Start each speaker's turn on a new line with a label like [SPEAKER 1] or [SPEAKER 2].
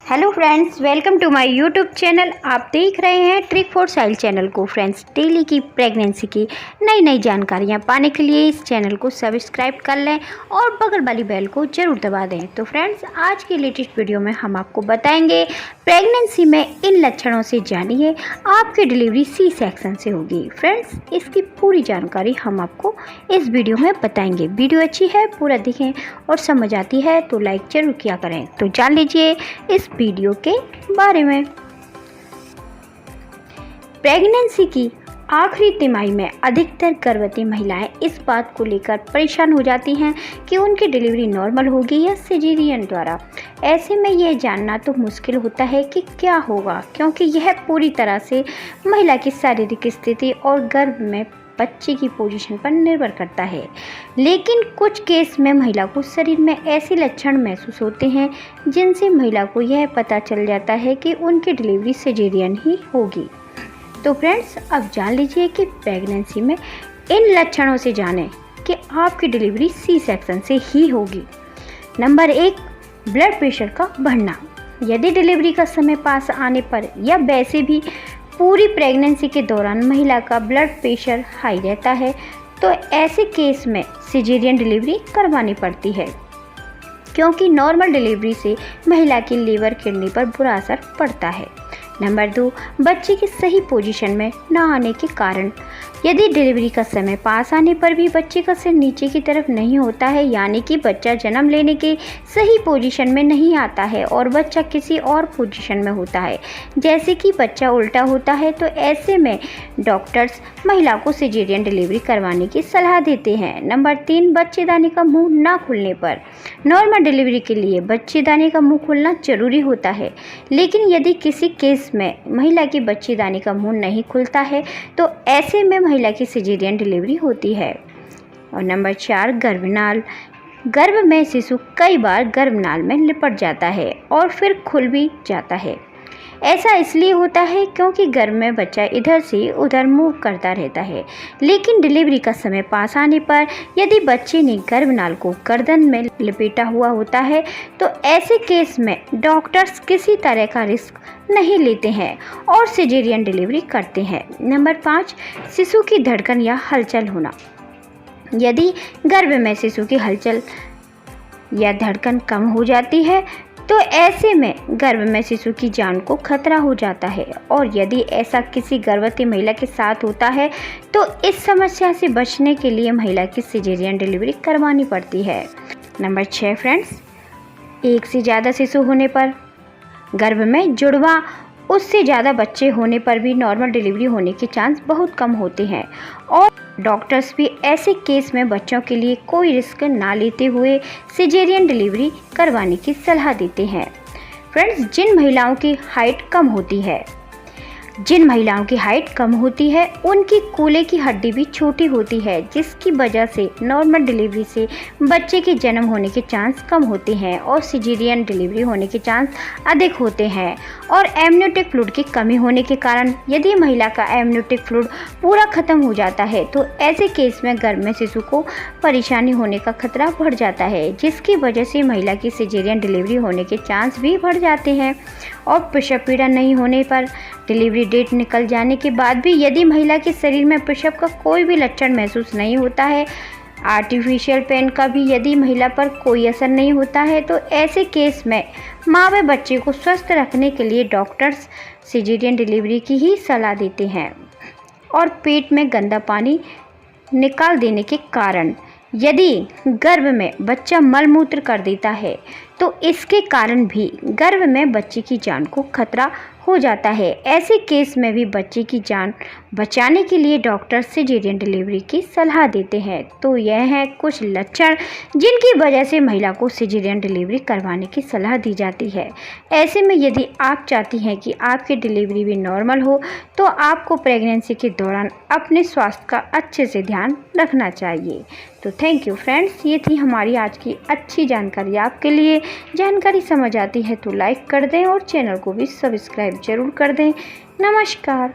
[SPEAKER 1] Hello friends, welcome to my YouTube channel. आप देख रहे हैं ट्रिक फॉर स्टाइल चैनल को। फ्रेंड्स, डेली की प्रेगनेंसी की नई नई जानकारियां पाने के लिए इस चैनल को सब्सक्राइब कर लें और बगल वाली बेल को ज़रूर दबा दें। तो फ्रेंड्स, आज के लेटेस्ट वीडियो में हम आपको बताएंगे प्रेगनेंसी में इन लक्षणों से जानिए आपकी डिलीवरी सी सेक्शन से होगी। फ्रेंड्स, इसकी पूरी जानकारी हम आपको इस वीडियो में बताएंगे। वीडियो अच्छी है, पूरा देखें और समझ आती है तो लाइक ज़रूर किया करें। तो जान लीजिए इस वीडियो के बारे में। प्रेगनेंसी की आखिरी तिमाही में अधिकतर गर्भवती महिलाएं इस बात को लेकर परेशान हो जाती हैं कि उनकी डिलीवरी नॉर्मल होगी या सिजेरियन द्वारा। ऐसे में यह जानना तो मुश्किल होता है कि क्या होगा, क्योंकि यह पूरी तरह से महिला की शारीरिक स्थिति और गर्भ में बच्चे की पोजीशन पर निर्भर करता है। लेकिन कुछ केस में महिला को शरीर में ऐसे लक्षण महसूस होते हैं जिनसे महिला को यह पता चल जाता है कि उनकी डिलीवरी सिजेरियन ही होगी। तो फ्रेंड्स, अब जान लीजिए कि प्रेगनेंसी में इन लक्षणों से जानें कि आपकी डिलीवरी सी सेक्शन से ही होगी। नंबर 1, ब्लड प्रेशर का बढ़ना। यदि डिलीवरी का समय पास आने पर या वैसे भी पूरी प्रेगनेंसी के दौरान महिला का ब्लड प्रेशर हाई रहता है तो ऐसे केस में सिजेरियन डिलीवरी करवानी पड़ती है, क्योंकि नॉर्मल डिलीवरी से महिला की लीवर किडनी पर बुरा असर पड़ता है। नंबर 2, बच्चे की सही पोजीशन में न आने के कारण। यदि डिलीवरी का समय पास आने पर भी बच्चे का सिर नीचे की तरफ नहीं होता है, यानी कि बच्चा जन्म लेने के सही पोजीशन में नहीं आता है और बच्चा किसी और पोजीशन में होता है, जैसे कि बच्चा उल्टा होता है, तो ऐसे में डॉक्टर्स महिला को सिजेरियन डिलीवरी करवाने की सलाह देते हैं। नंबर 3, बच्चेदानी का मुंह ना खुलने पर। नॉर्मल डिलीवरी के लिए बच्चेदानी का मुंह खुलना जरूरी होता है, लेकिन यदि किसी केस में महिला की बच्चेदानी का मुंह नहीं खुलता है तो ऐसे में महिला की सिजेरियन डिलीवरी होती है। और नंबर 4, गर्भनाल। गर्भ में शिशु कई बार गर्भनाल में लिपट जाता है और फिर खुल भी जाता है। ऐसा इसलिए होता है क्योंकि गर्भ में बच्चा इधर से उधर मूव करता रहता है। लेकिन डिलीवरी का समय पास आने पर यदि बच्चे ने गर्भनाल को गर्दन में लपेटा हुआ होता है तो ऐसे केस में डॉक्टर्स किसी तरह का रिस्क नहीं लेते हैं और सिजेरियन डिलीवरी करते हैं। नंबर 5, शिशु की धड़कन या हलचल होना। यदि गर्भ में शिशु की हलचल या धड़कन कम हो जाती है तो ऐसे में गर्भ में शिशु की जान को खतरा हो जाता है, और यदि ऐसा किसी गर्भवती महिला के साथ होता है तो इस समस्या से बचने के लिए महिला की सिजेरियन डिलीवरी करवानी पड़ती है। नंबर 6 फ्रेंड्स, एक से ज़्यादा शिशु होने पर। गर्भ में जुड़वा उससे ज़्यादा बच्चे होने पर भी नॉर्मल डिलीवरी होने के चांस बहुत कम होते हैं और डॉक्टर्स भी ऐसे केस में बच्चों के लिए कोई रिस्क ना लेते हुए सिजेरियन डिलीवरी करवाने की सलाह देते हैं। फ्रेंड्स, जिन महिलाओं की हाइट कम होती है उनकी कूल्हे की हड्डी भी छोटी होती है, जिसकी वजह से नॉर्मल डिलीवरी से बच्चे के जन्म होने के चांस कम होते हैं और सिजेरियन डिलीवरी होने के चांस अधिक होते हैं। और एमनियोटिक फ्लूइड की कमी होने के कारण यदि महिला का एमनियोटिक फ्लूइड पूरा खत्म हो जाता है तो ऐसे केस में गर्भ में शिशु को परेशानी होने का खतरा बढ़ जाता है, जिसकी वजह से महिला की सिजेरियन डिलीवरी होने के चांस भी बढ़ जाते हैं। और प्रसव पीड़ा नहीं होने पर डिलीवरी डेट निकल जाने के बाद भी यदि महिला के शरीर में प्रसव का कोई भी लक्षण महसूस नहीं होता है, आर्टिफिशियल पेन का भी यदि महिला पर कोई असर नहीं होता है, तो ऐसे केस में माँ व बच्चे को स्वस्थ रखने के लिए डॉक्टर्स सिजेरियन डिलीवरी की ही सलाह देते हैं। और पेट में गंदा पानी निकाल देने के कारण यदि गर्भ में बच्चा मलमूत्र कर देता है तो इसके कारण भी गर्भ में बच्चे की जान को खतरा हो जाता है। ऐसे केस में भी बच्चे की जान बचाने के लिए डॉक्टर सिजेरियन डिलीवरी की सलाह देते हैं। तो यह है कुछ लक्षण जिनकी वजह से महिला को सिजेरियन डिलीवरी करवाने की सलाह दी जाती है। ऐसे में यदि आप चाहती हैं कि आपकी डिलीवरी भी नॉर्मल हो तो आपको प्रेगनेंसी के दौरान अपने स्वास्थ्य का अच्छे से ध्यान रखना चाहिए। तो थैंक यू फ्रेंड्स, ये थी हमारी आज की अच्छी जानकारी आपके लिए। जानकारी समझ आती है तो लाइक कर दें और चैनल को भी सब्सक्राइब जरूर कर दें। नमस्कार।